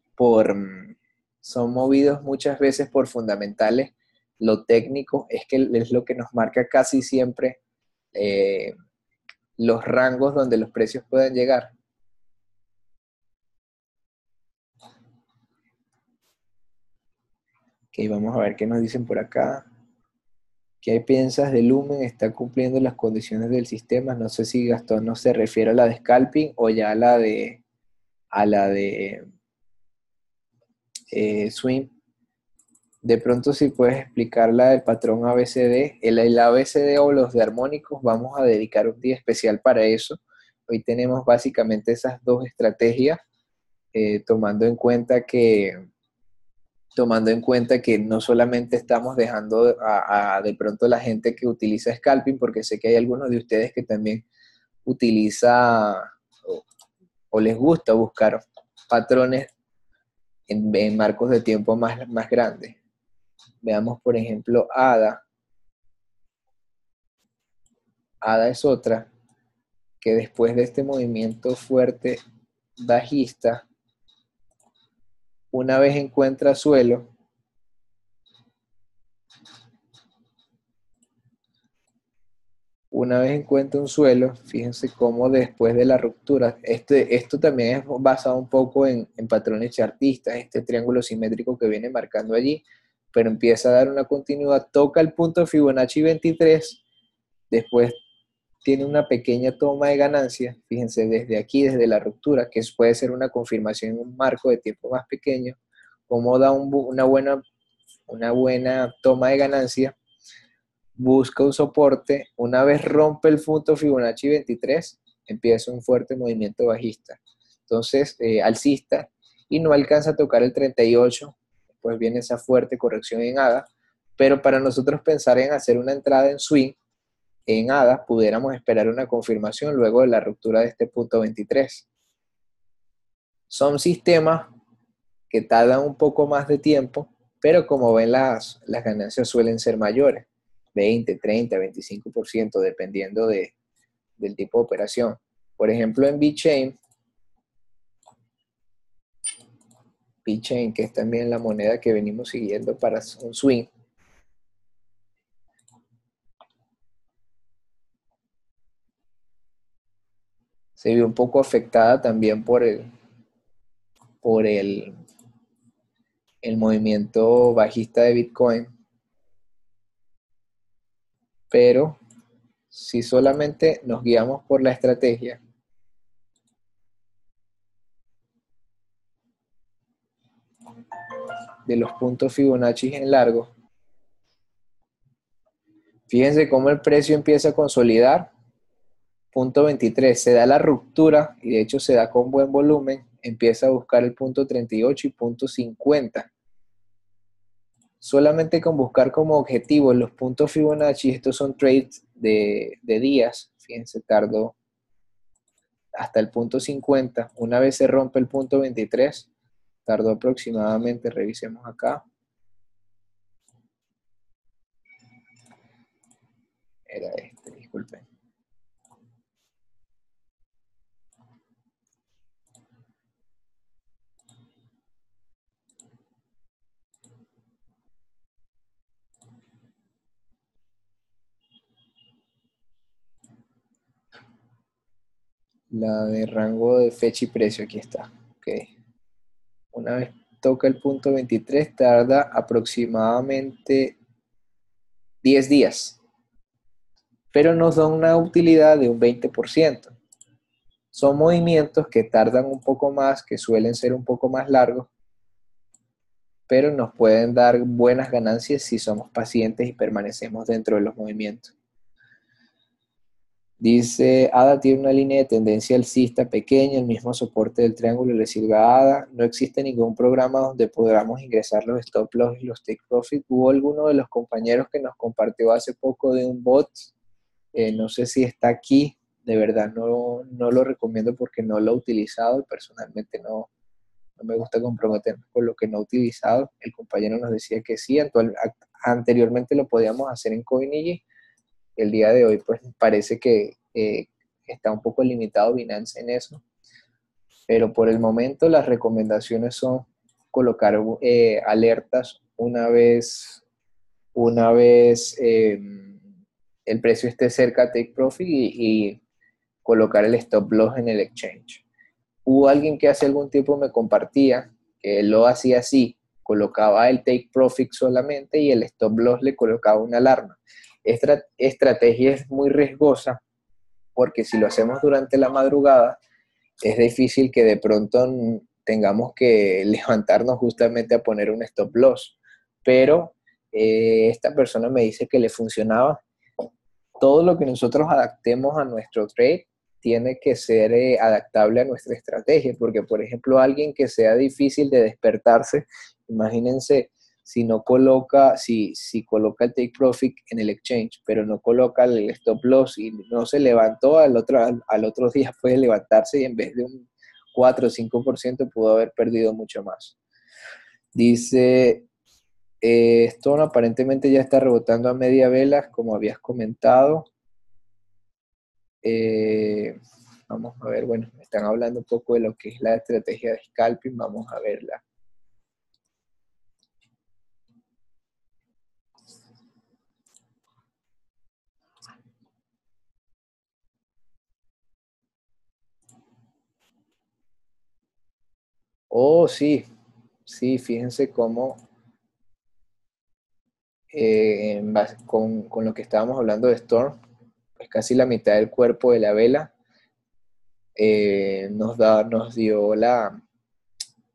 muchas veces por fundamentales, lo técnico es lo que nos marca casi siempre los rangos donde los precios pueden llegar. Ok, vamos a ver qué nos dicen por acá. ¿Qué piensas de Lumen? ¿Está cumpliendo las condiciones del sistema? No sé si Gastón no se refiere a la de scalping o ya a la de swing. De pronto, si puedes explicar la del patrón ABCD. El ABCD o los de armónicos, vamos a dedicar un día especial para eso. Hoy tenemos básicamente esas dos estrategias. tomando en cuenta que no solamente estamos dejando de pronto la gente que utiliza scalping, porque sé que hay algunos de ustedes que también utiliza o les gusta buscar patrones en marcos de tiempo más grandes. Veamos, por ejemplo, ADA. ADA es otra que después de este movimiento fuerte bajista, una vez encuentra suelo, un suelo, fíjense cómo después de la ruptura, esto también es basado un poco en patrones chartistas, este triángulo simétrico que viene marcando allí, pero empieza a dar una continuidad, toca el punto Fibonacci 23, después tiene una pequeña toma de ganancia, fíjense desde aquí, desde la ruptura, que puede ser una confirmación en un marco de tiempo más pequeño, como da una buena toma de ganancia, busca un soporte, una vez rompe el punto Fibonacci 23, empieza un fuerte movimiento bajista, entonces alcista, y no alcanza a tocar el 38, después viene esa fuerte corrección en ADA, pero para nosotros pensar en hacer una entrada en swing, en ADA pudiéramos esperar una confirmación luego de la ruptura de este punto 23. Son sistemas que tardan un poco más de tiempo, pero como ven las ganancias suelen ser mayores, 20, 30, 25%, dependiendo del tipo de operación. Por ejemplo, en VeChain, que es también la moneda que venimos siguiendo para un swing, se vio un poco afectada también por el movimiento bajista de Bitcoin, pero si solamente nos guiamos por la estrategia, de los puntos Fibonacci en largo, fíjense cómo el precio empieza a consolidar, punto 23, se da la ruptura, y de hecho se da con buen volumen, empieza a buscar el punto 38 y punto 50. Solamente con buscar como objetivo los puntos Fibonacci, estos son trades de días, fíjense, tardó hasta el punto 50, una vez se rompe el punto 23, tardó aproximadamente, revisemos acá, era disculpen. La de rango de fecha y precio, aquí está. Okay. Una vez toca el punto 23, tarda aproximadamente 10 días, pero nos da una utilidad de un 20%. Son movimientos que tardan un poco más, que suelen ser un poco más largos, pero nos pueden dar buenas ganancias si somos pacientes y permanecemos dentro de los movimientos. Dice, ADA tiene una línea de tendencia alcista pequeña, el mismo soporte del triángulo le sirve a ADA. No existe ningún programa donde podamos ingresar los stop loss y los take profit. Hubo alguno de los compañeros que nos compartió hace poco de un bot, no sé si está aquí, de verdad no lo recomiendo porque no lo he utilizado y personalmente no me gusta comprometerme con lo que no he utilizado. El compañero nos decía que sí, anteriormente lo podíamos hacer en CoinEye. El día de hoy pues parece que está un poco limitado Binance en eso, pero por el momento las recomendaciones son colocar alertas una vez el precio esté cerca de take profit y colocar el stop loss en el exchange. Hubo alguien que hace algún tiempo me compartía que él lo hacía así, colocaba el take profit solamente y el stop loss le colocaba una alarma. Esta estrategia es muy riesgosa porque si lo hacemos durante la madrugada es difícil que de pronto tengamos que levantarnos justamente a poner un stop loss, pero esta persona me dice que le funcionaba. Todo lo que nosotros adaptemos a nuestro trade tiene que ser adaptable a nuestra estrategia, porque por ejemplo alguien que sea difícil de despertarse, imagínense si no coloca, si coloca el take profit en el exchange, pero no coloca el stop loss y no se levantó, al otro día puede levantarse y en vez de un 4 o 5% pudo haber perdido mucho más. Dice, Stone aparentemente ya está rebotando a media vela, como habías comentado. Vamos a ver, bueno, me están hablando un poco de lo que es la estrategia de scalping, vamos a verla. Oh, sí, fíjense cómo con lo que estábamos hablando de Storm, pues casi la mitad del cuerpo de la vela nos dio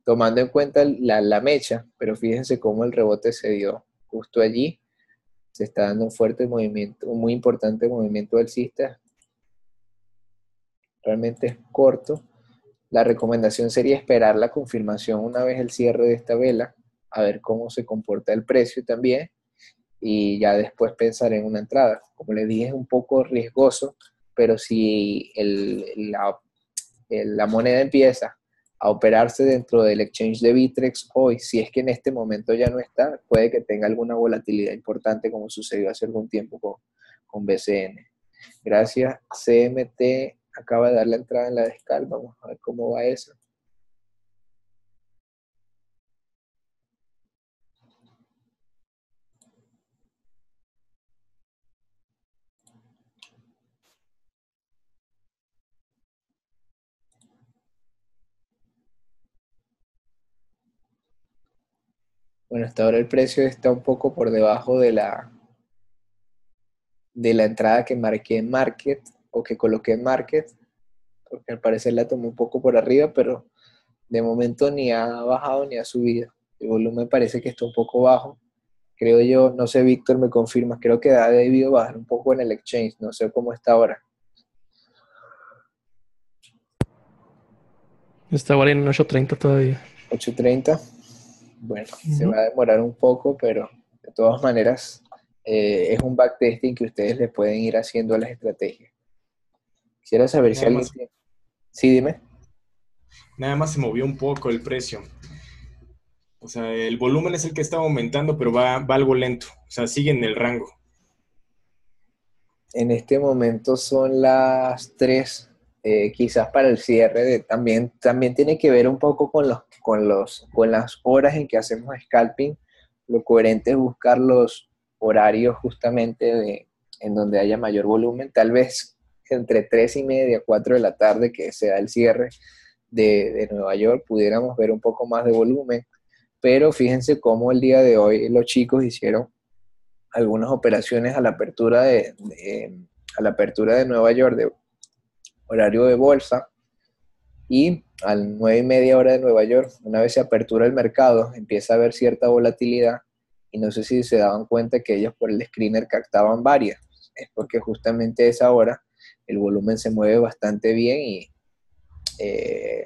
tomando en cuenta la mecha, pero fíjense cómo el rebote se dio justo allí. Se está dando un fuerte movimiento, un muy importante movimiento alcista. Realmente es corto. La recomendación sería esperar la confirmación una vez el cierre de esta vela, a ver cómo se comporta el precio también, y ya después pensar en una entrada. Como les dije, es un poco riesgoso, pero si la moneda empieza a operarse dentro del exchange de Bittrex hoy, si es que en este momento ya no está, puede que tenga alguna volatilidad importante como sucedió hace algún tiempo con BCN. Gracias, CMT acaba de dar la entrada en la descal, vamos a ver cómo va eso. Bueno, hasta ahora el precio está un poco por debajo de la entrada que marqué en Market o que coloqué en Market, porque al parecer la tomé un poco por arriba, pero de momento ni ha bajado ni ha subido. El volumen parece que está un poco bajo. Creo yo, no sé, Víctor, me confirmas, creo que ha debido bajar un poco en el exchange, no sé cómo está ahora. Está ahora en 8.30 todavía. 8.30. Bueno, se va a demorar un poco, pero de todas maneras es un backtesting que ustedes le pueden ir haciendo a las estrategias. Quisiera saber si alguien tiene... Sí, dime. Nada más se movió un poco el precio. O sea, el volumen es el que está aumentando, pero va algo lento. O sea, sigue en el rango. En este momento son las 3, quizás para el cierre. También tiene que ver un poco con las horas en que hacemos scalping. Lo coherente es buscar los horarios justamente en donde haya mayor volumen. Tal vez entre 3:30, 4 de la tarde, que sea el cierre de Nueva York, pudiéramos ver un poco más de volumen. Pero fíjense cómo el día de hoy los chicos hicieron algunas operaciones a la apertura de Nueva York de horario de bolsa, y a las 9:30 hora de Nueva York, una vez se apertura el mercado, empieza a haber cierta volatilidad, y no sé si se daban cuenta que ellos por el screener captaban varias. Es porque justamente a esa hora el volumen se mueve bastante bien y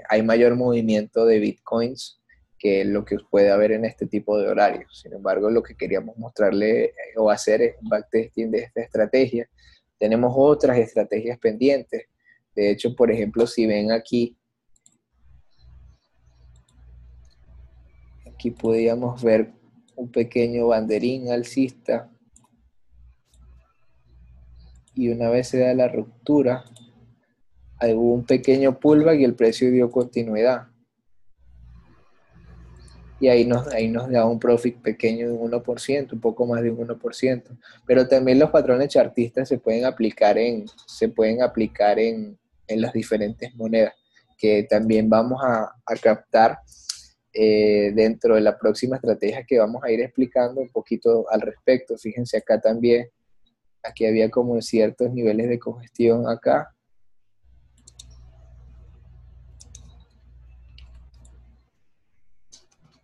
hay mayor movimiento de bitcoins que lo que puede haber en este tipo de horarios. Sin embargo, lo que queríamos mostrarle o hacer es un backtesting de esta estrategia. Tenemos otras estrategias pendientes. De hecho, por ejemplo, si ven aquí podríamos ver un pequeño banderín alcista, y una vez se da la ruptura, hubo un pequeño pullback y el precio dio continuidad. Y ahí nos da un profit pequeño de un 1%, un poco más de un 1%. Pero también los patrones chartistas se pueden aplicar en las diferentes monedas, que también vamos a captar dentro de la próxima estrategia que vamos a ir explicando un poquito al respecto. Fíjense acá también, aquí había como ciertos niveles de congestión acá.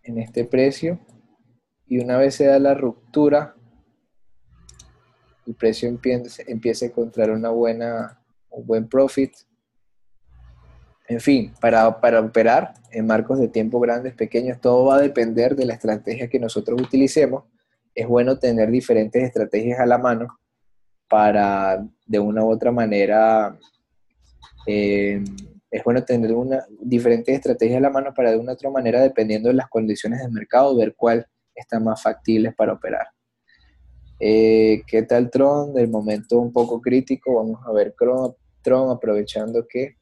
En este precio, y una vez se da la ruptura, el precio empieza a encontrar un buen profit, En fin, para operar en marcos de tiempo grandes, pequeños, todo va a depender de la estrategia que nosotros utilicemos. Es bueno tener diferentes estrategias a la mano para, de una u otra manera, es bueno tener diferentes estrategias a la mano para de una u otra manera, dependiendo de las condiciones del mercado, ver cuál está más factible para operar. ¿Qué tal Tron? Del momento un poco crítico, vamos a ver Tron aprovechando que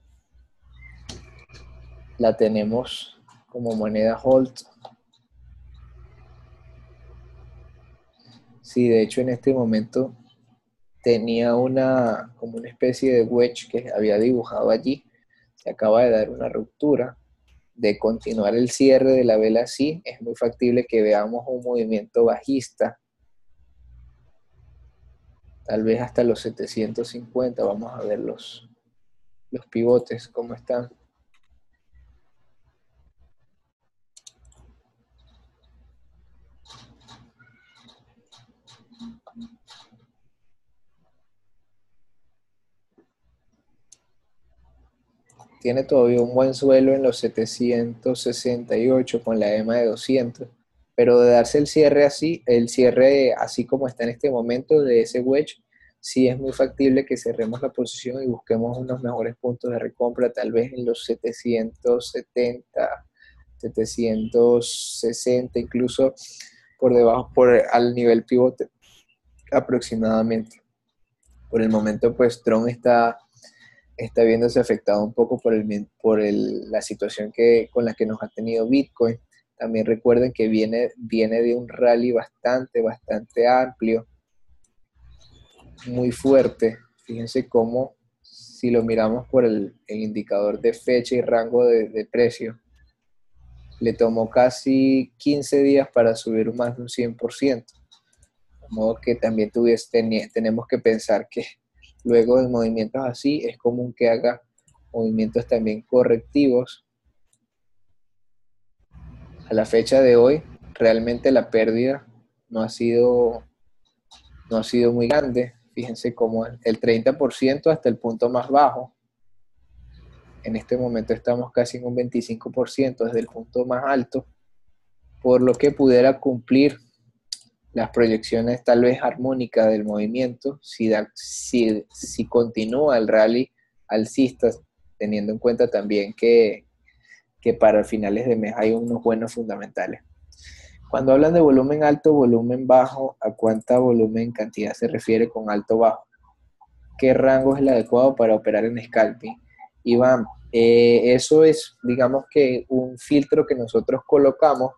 la tenemos como moneda hold. Sí, de hecho en este momento tenía como una especie de wedge que había dibujado allí. Se acaba de dar una ruptura. De continuar el cierre de la vela así, es muy factible que veamos un movimiento bajista. Tal vez hasta los 750. Vamos a ver los pivotes, cómo están. Tiene todavía un buen suelo en los 768 con la EMA de 200, pero de darse el cierre así como está en este momento de ese wedge, sí es muy factible que cerremos la posición y busquemos unos mejores puntos de recompra, tal vez en los 770, 760, incluso por debajo, al nivel pivote aproximadamente. Por el momento, pues Tron está viéndose afectado un poco la situación con la que nos ha tenido Bitcoin. También recuerden que viene de un rally bastante amplio, muy fuerte. Fíjense cómo, si lo miramos por el indicador de fecha y rango de precio, le tomó casi 15 días para subir más de un 100%. De modo que también tenemos que pensar que luego de movimientos así es común que haga movimientos también correctivos. A la fecha de hoy, realmente la pérdida no ha sido muy grande. Fíjense cómo el 30% hasta el punto más bajo. En este momento estamos casi en un 25% desde el punto más alto, por lo que pudiera cumplir las proyecciones tal vez armónicas del movimiento si continúa el rally alcista, teniendo en cuenta también que para finales de mes hay unos buenos fundamentales. Cuando hablan de volumen alto, volumen bajo, ¿a cuánta volumen cantidad se refiere con alto bajo? ¿Qué rango es el adecuado para operar en scalping? Iván, eso es, digamos que un filtro que nosotros colocamos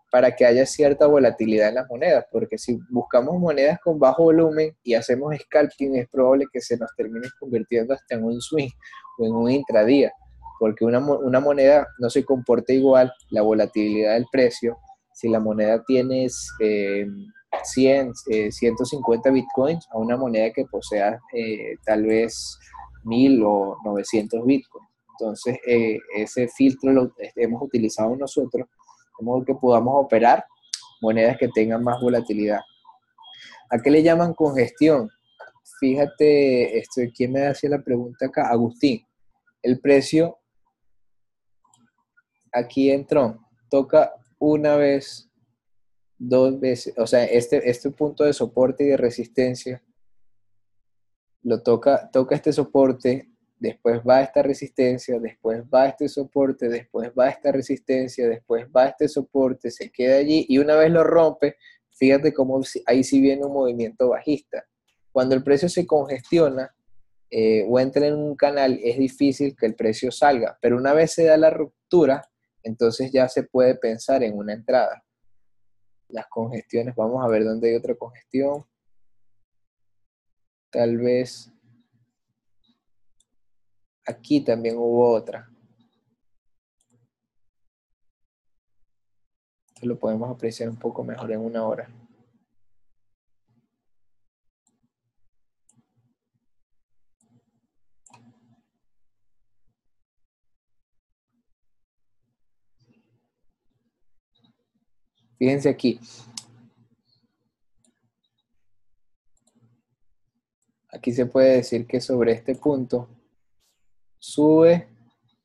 para que haya cierta volatilidad en las monedas, porque si buscamos monedas con bajo volumen y hacemos scalping, es probable que se nos termine convirtiendo hasta en un swing o en un intradía, porque una moneda no se comporta igual, la volatilidad del precio, si la moneda tiene 100, 150 bitcoins a una moneda que posea tal vez 1000 o 900 bitcoins. Entonces, ese filtro lo hemos utilizado nosotros, de modo que podamos operar monedas que tengan más volatilidad. ¿A qué le llaman congestión? Fíjate, ¿quién me hacía la pregunta acá? Agustín. El precio aquí en Tron toca una vez, dos veces, o sea, este punto de soporte y de resistencia lo toca este soporte, después va esta resistencia, después va este soporte, después va esta resistencia, después va este soporte, se queda allí y una vez lo rompe, fíjate cómo ahí sí viene un movimiento bajista. Cuando el precio se congestiona o entra en un canal, es difícil que el precio salga, pero una vez se da la ruptura, entonces ya se puede pensar en una entrada. Las congestiones, vamos a ver dónde hay otra congestión. Tal vez aquí también hubo otra. Esto lo podemos apreciar un poco mejor en una hora. Fíjense aquí. Aquí se puede decir que sobre este punto sube,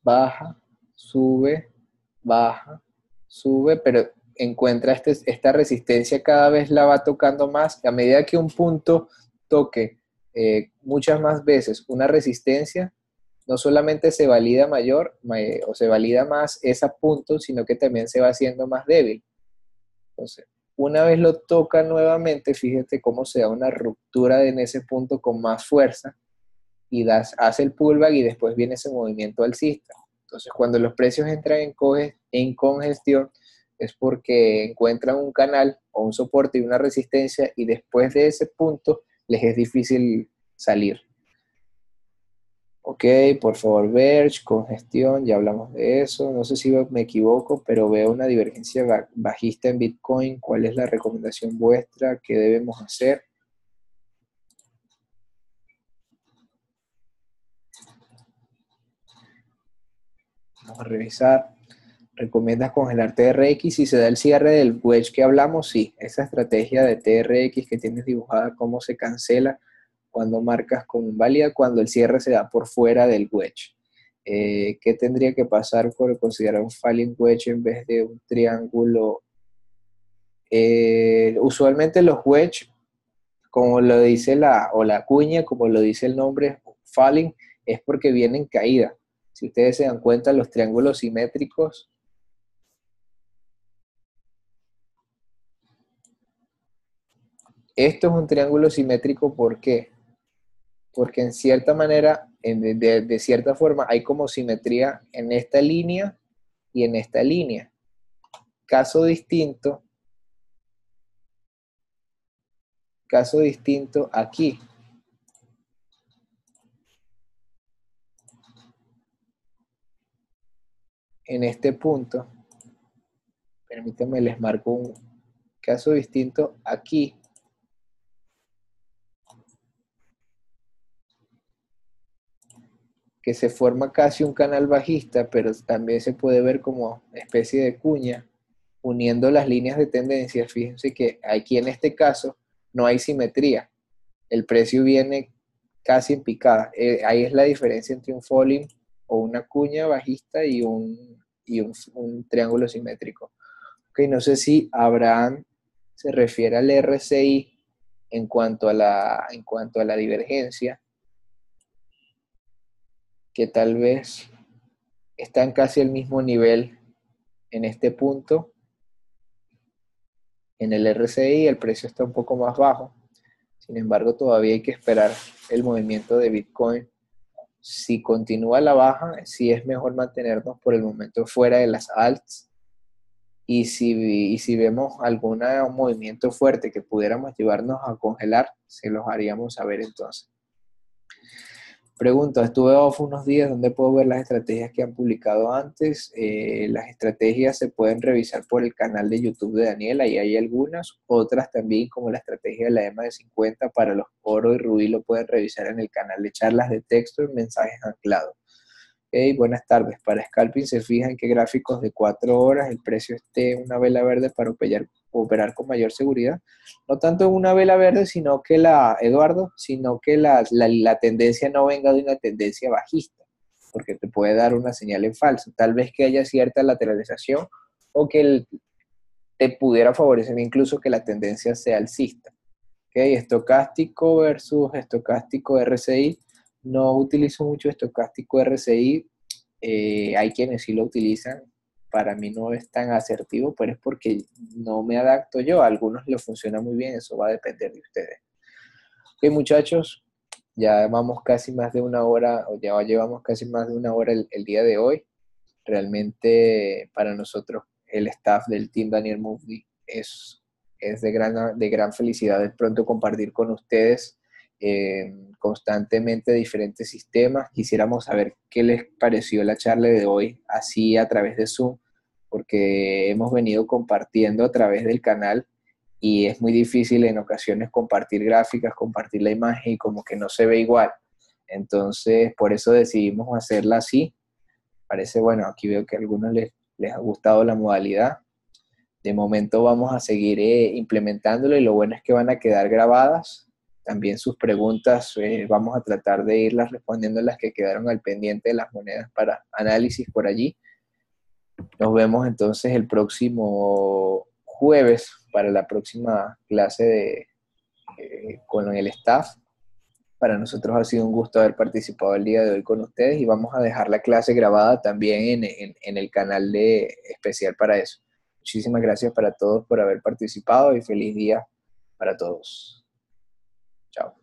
baja, sube, baja, sube, pero encuentra esta resistencia cada vez la va tocando más. A medida que un punto toque muchas más veces una resistencia, no solamente se valida o se valida más ese punto, sino que también se va haciendo más débil. Entonces, una vez lo toca nuevamente, fíjate cómo se da una ruptura en ese punto con más fuerza y hace el pullback y después viene ese movimiento alcista. Entonces, cuando los precios entran en congestión, es porque encuentran un canal o un soporte y una resistencia y después de ese punto les es difícil salir. Ok, por favor, Verge, congestión, ya hablamos de eso. No sé si me equivoco, pero veo una divergencia bajista en Bitcoin. ¿Cuál es la recomendación vuestra? ¿Qué debemos hacer? Vamos a revisar. ¿Recomiendas congelar TRX si se da el cierre del wedge que hablamos? Sí, esa estrategia de TRX que tienes dibujada, cómo se cancela cuando marcas como inválida, cuando el cierre se da por fuera del wedge. ¿Qué tendría que pasar por considerar un falling wedge en vez de un triángulo? Usualmente los wedge, como lo dice la cuña, como lo dice el nombre, falling, es porque vienen caída. Si ustedes se dan cuenta, los triángulos simétricos, esto es un triángulo simétrico, ¿por qué? Porque en cierta manera, de cierta forma, hay como simetría en esta línea y en esta línea. Caso distinto aquí. En este punto, permítanme, les marco un caso distinto aquí. Que se forma casi un canal bajista, pero también se puede ver como especie de cuña, uniendo las líneas de tendencia. Fíjense que aquí en este caso no hay simetría. El precio viene casi en picada. Ahí es la diferencia entre un falling o una cuña bajista y un triángulo simétrico. Ok, no sé si Abraham se refiere al RSI en cuanto a la divergencia, que tal vez están casi al mismo nivel en este punto. En el RSI el precio está un poco más bajo. Sin embargo, todavía hay que esperar el movimiento de Bitcoin. Si continúa la baja, sí es mejor mantenernos por el momento fuera de las alts. Y si vemos algún movimiento fuerte que pudiéramos llevarnos a congelar, se los haríamos saber entonces. Pregunta, estuve off unos días, ¿dónde puedo ver las estrategias que han publicado antes? Las estrategias se pueden revisar por el canal de YouTube de Daniel, ahí hay algunas, otras también como la estrategia de la EMA de 50 para los oro y rubí lo pueden revisar en el canal de charlas de texto y mensajes anclados. Okay, buenas tardes, para scalping se fija en qué gráficos de 4 horas el precio esté en una vela verde para operar con mayor seguridad. No tanto en una vela verde, sino que la tendencia no venga de una tendencia bajista, porque te puede dar una señal en falso. Tal vez que haya cierta lateralización o que te pudiera favorecer incluso que la tendencia sea alcista. Okay, estocástico versus estocástico RSI. No utilizo mucho estocástico RSI. Hay quienes sí lo utilizan. Para mí no es tan asertivo, pero es porque no me adapto yo. A algunos les funciona muy bien, eso va a depender de ustedes. Ok, muchachos, ya vamos casi más de una hora, o ya llevamos casi más de una hora el día de hoy. Realmente para nosotros, el staff del Team Daniel Moody es de gran felicidad de pronto compartir con ustedes constantemente diferentes sistemas. Quisiéramos saber qué les pareció la charla de hoy, así a través de Zoom, porque hemos venido compartiendo a través del canal y es muy difícil en ocasiones compartir gráficas, compartir la imagen y como que no se ve igual. Entonces, por eso decidimos hacerla así. Parece, bueno, aquí veo que a algunos les ha gustado la modalidad. De momento vamos a seguir implementándolo y lo bueno es que van a quedar grabadas también sus preguntas. Vamos a tratar de irlas respondiendo las que quedaron al pendiente de las monedas para análisis por allí. Nos vemos entonces el próximo jueves para la próxima clase con el staff. Para nosotros ha sido un gusto haber participado el día de hoy con ustedes y vamos a dejar la clase grabada también en el canal especial para eso. Muchísimas gracias para todos por haber participado y feliz día para todos. Chao.